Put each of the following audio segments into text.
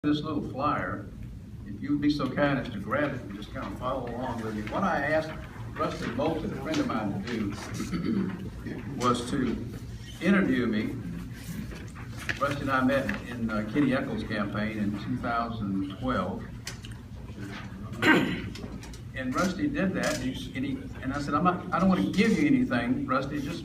This little flyer, if you would be so kind as to grab it and just kind of follow along with me. What I asked Rusty Bolton, a friend of mine, to do was to interview me. Rusty and I met in Kenny Eccles' campaign in 2012. And Rusty did that, and I said, I don't want to give you anything, Rusty, just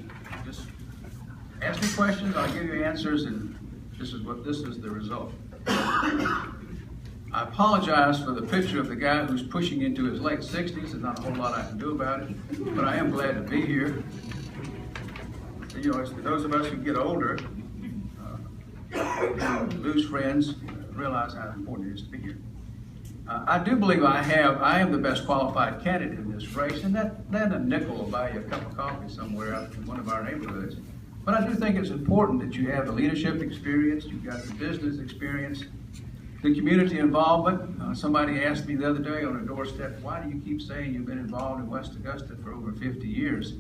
ask me questions, I'll give you answers, and this is the result. I apologize for the picture of the guy who's pushing into his late 60s. There's not a whole lot I can do about it, but I am glad to be here. You know, for those of us who get older, lose friends, realize how important it is to be here. I do believe I am the best qualified candidate in this race, and that a nickel will buy you a cup of coffee somewhere out in one of our neighborhoods. But I do think it's important that you have the leadership experience, you've got the business experience, the community involvement. Somebody asked me the other day on a doorstep, why do you keep saying you've been involved in West Augusta for over 50 years?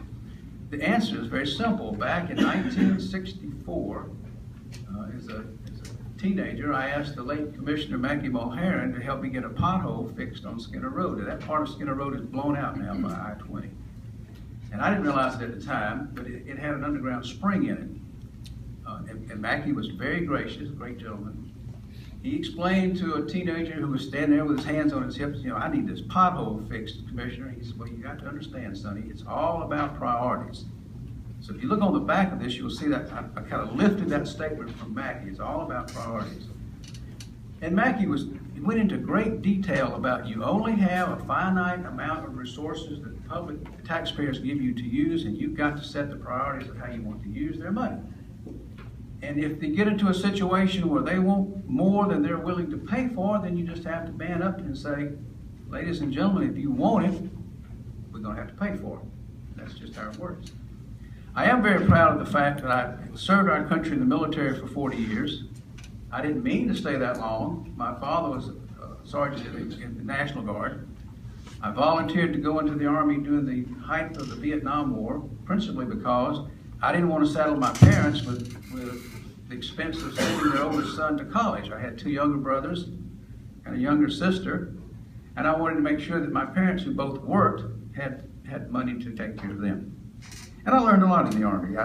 The answer is very simple. Back in 1964, as a teenager, I asked the late Commissioner Mackie Mulheron to help me get a pothole fixed on Skinner Road. That part of Skinner Road is blown out now by I-20. And I didn't realize it at the time, but it had an underground spring in it. And Mackie was very gracious, a great gentleman. He explained to a teenager who was standing there with his hands on his hips, you know, I need this pothole fixed, Commissioner. He said, well, you got to understand, Sonny, it's all about priorities. So if you look on the back of this, you'll see that I kind of lifted that statement from Mackie. It's all about priorities. And Mackie went into great detail about you only have a finite amount of resources that public taxpayers give you to use, and you've got to set the priorities of how you want to use their money. And if they get into a situation where they want more than they're willing to pay for, then you just have to man up and say, ladies and gentlemen, if you want it, we're going to have to pay for it. That's just how it works. I am very proud of the fact that I served our country in the military for 40 years. I didn't mean to stay that long. My father was a sergeant in the National Guard. I volunteered to go into the Army during the height of the Vietnam War, principally because I didn't want to saddle my parents with the expense of sending their oldest son to college. I had two younger brothers and a younger sister, and I wanted to make sure that my parents, who both worked, had money to take care of them. And I learned a lot in the Army.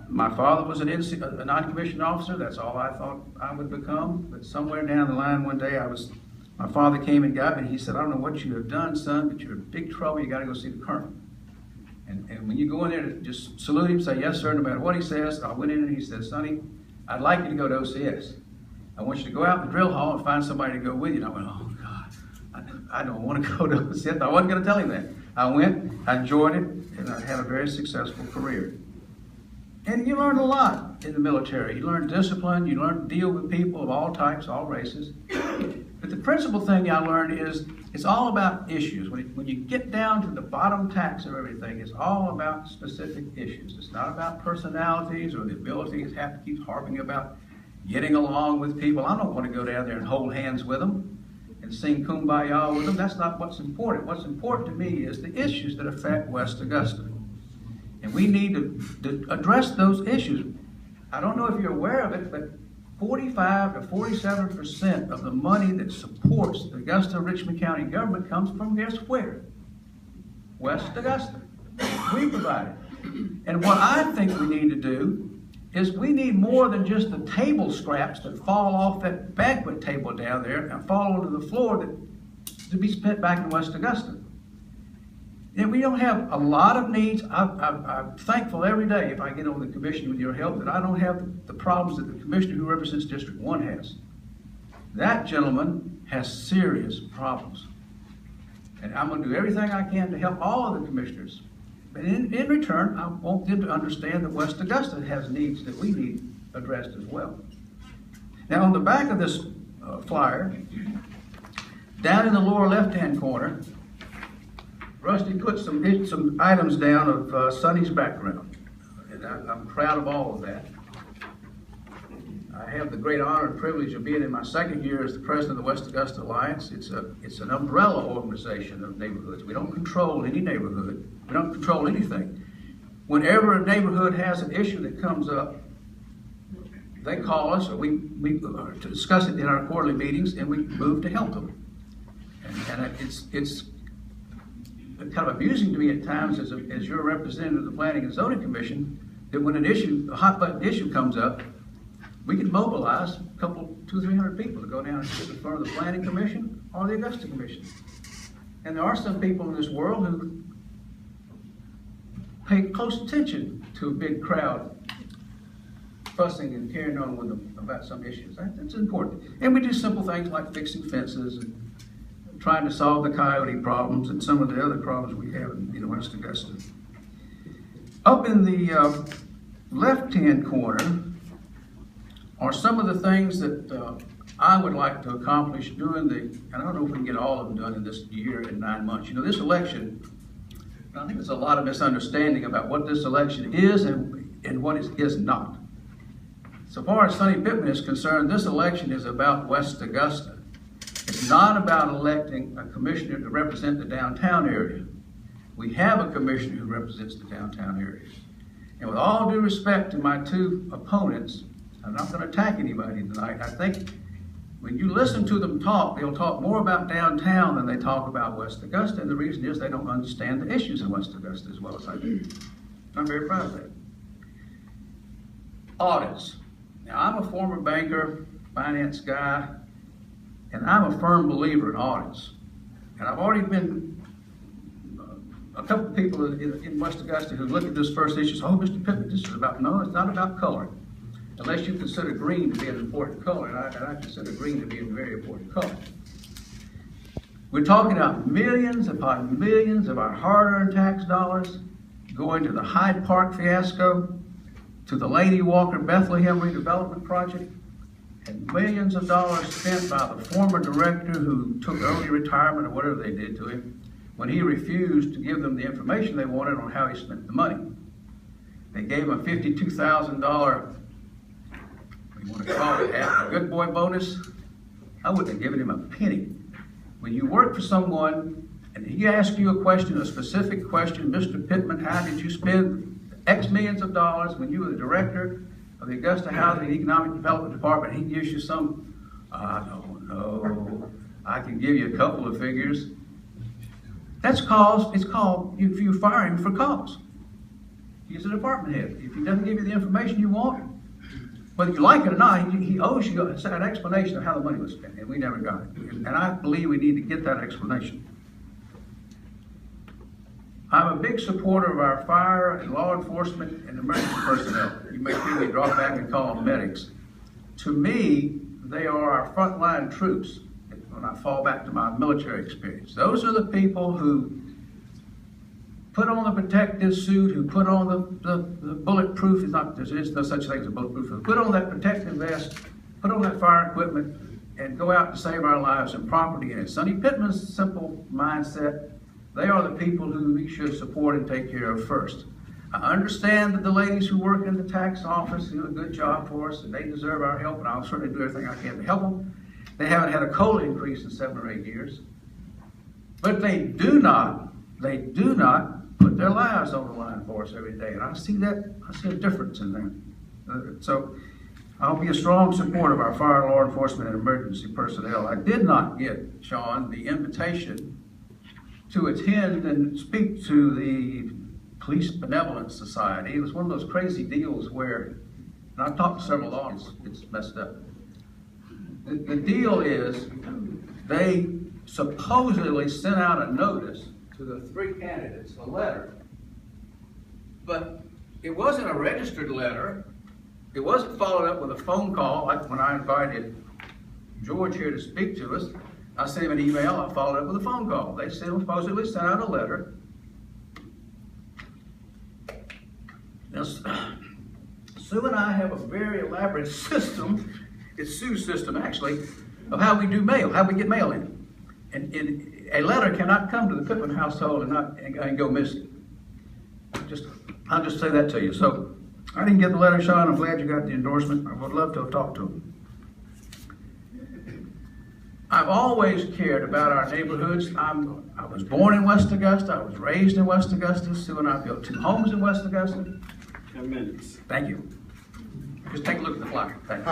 My father was a non-commissioned officer. That's all I thought I would become. But somewhere down the line one day, my father came and got me, and he said, I don't know what you have done, son, but you're in big trouble. You got to go see the colonel. And when you go in there, to just salute him, say yes, sir, no matter what he says. I went in and he said, Sonny, I'd like you to go to OCS. I want you to go out in the drill hall and find somebody to go with you. And I went, oh, God, I don't want to go to OCS. I wasn't going to tell him that. I went, I enjoyed it, and I had a very successful career. And you learn a lot in the military. You learn discipline, you learn to deal with people of all types, all races. But the principal thing I learned is it's all about issues. When you get down to the bottom tacks of everything, it's all about specific issues. It's not about personalities or the ability to have to keep harping about getting along with people. I don't want to go down there and hold hands with them and sing Kumbaya with them. That's not what's important. What's important to me is the issues that affect West Augusta. And we need to address those issues. I don't know if you're aware of it, but 45 to 47% of the money that supports the Augusta-Richmond County government comes from, guess where? West Augusta. We provide it. And what I think we need to do is we need more than just the table scraps that fall off that banquet table down there and fall onto the floor to be spent back in West Augusta. And we don't have a lot of needs. I'm thankful every day if I get on the commission with your help that I don't have the problems that the commissioner who represents District 1 has. That gentleman has serious problems. And I'm going to do everything I can to help all of the commissioners. But in return, I want them to understand that West Augusta has needs that we need addressed as well. Now on the back of this flyer, down in the lower left-hand corner, Rusty put some items down of Sonny's background, and I'm proud of all of that. I have the great honor and privilege of being in my second year as the president of the West Augusta Alliance. It's an umbrella organization of neighborhoods. We don't control any neighborhood. We don't control anything. Whenever a neighborhood has an issue that comes up, they call us, or we to discuss it in our quarterly meetings, and we move to help them. And it's kind of amusing to me at times as your representative of the Planning and Zoning Commission, that when a hot button issue comes up, we can mobilize a couple, 200-300 people to go down and sit in front of the Planning Commission or the Augusta Commission. And there are some people in this world who pay close attention to a big crowd fussing and carrying on with them about some issues. That's important. And we do simple things like fixing fences and trying to solve the coyote problems and some of the other problems we have in West Augusta. Up in the left-hand corner are some of the things that I would like to accomplish during and I don't know if we can get all of them done in this year and 9 months. You know, this election, I think there's a lot of misunderstanding about what this election is and what it is not. So far as Sonny Pittman is concerned, this election is about West Augusta. It's not about electing a commissioner to represent the downtown area. We have a commissioner who represents the downtown area. And with all due respect to my two opponents, I'm not going to attack anybody tonight. I think when you listen to them talk, they'll talk more about downtown than they talk about West Augusta, and the reason is they don't understand the issues in West Augusta as well as I do. I'm very proud of that. Audits. Now, I'm a former banker, finance guy, and I'm a firm believer in audits. And I've already been, a couple of people in West Augusta who look at this first issue, oh, Mr. Pittman, this is about, no, it's not about color. Unless you consider green to be an important color, and I consider green to be a very important color. We're talking about millions upon millions of our hard-earned tax dollars going to the Hyde Park fiasco, to the Lady Walker Bethlehem redevelopment project, and millions of dollars spent by the former director who took early retirement or whatever they did to him when he refused to give them the information they wanted on how he spent the money. They gave him a $52,000, you want to call it a good boy bonus. I wouldn't have given him a penny. When you work for someone and he asks you a question, a specific question, Mr. Pittman, how did you spend X millions of dollars when you were the director of the Augusta Housing and Economic Development Department? He gives you some, I don't know, I can give you a couple of figures. It's called, if you fire him for cause. He's a department head. If he doesn't give you the information you want, whether you like it or not, he owes you an explanation of how the money was spent, and we never got it. And I believe we need to get that explanation. I'm a big supporter of our fire and law enforcement and emergency personnel. You may hear me drop back and call them medics. To me, they are our frontline troops when I fall back to my military experience. Those are the people who put on the protective suit, who put on the bulletproof, there's no such thing as a bulletproof, who put on that protective vest, put on that fire equipment, and go out to save our lives and property. And in Sonny Pittman's simple mindset, they are the people who we should support and take care of first. I understand that the ladies who work in the tax office do a good job for us, and they deserve our help, and I'll certainly do everything I can to help them. They haven't had a COLA increase in 7 or 8 years. But they do not put their lives on the line for us every day. And I see a difference in them. So I'll be a strong supporter of our fire, law enforcement, and emergency personnel. I did not get, Sean, the invitation to attend and speak to the Police Benevolent Society. It was one of those crazy deals where, and I've talked to several lawyers, it's messed up. The deal is they supposedly sent out a notice to the 3 candidates, a letter, but it wasn't a registered letter. It wasn't followed up with a phone call, like when I invited George here to speak to us. I sent him an email, I followed up with a phone call. They supposedly sent out a letter. Now, Sue and I have a very elaborate system, it's Sue's system actually, of how we do mail, how we get mail in. And a letter cannot come to the Pittman household and go missing. I'll just say that to you. So I didn't get the letter, Sean. I'm glad you got the endorsement. I would love to have talked to him. I've always cared about our neighborhoods. I was born in West Augusta. I was raised in West Augusta. Sue and I built 2 homes in West Augusta. 10 minutes. Thank you. Just take a look at the flyer. Thank you.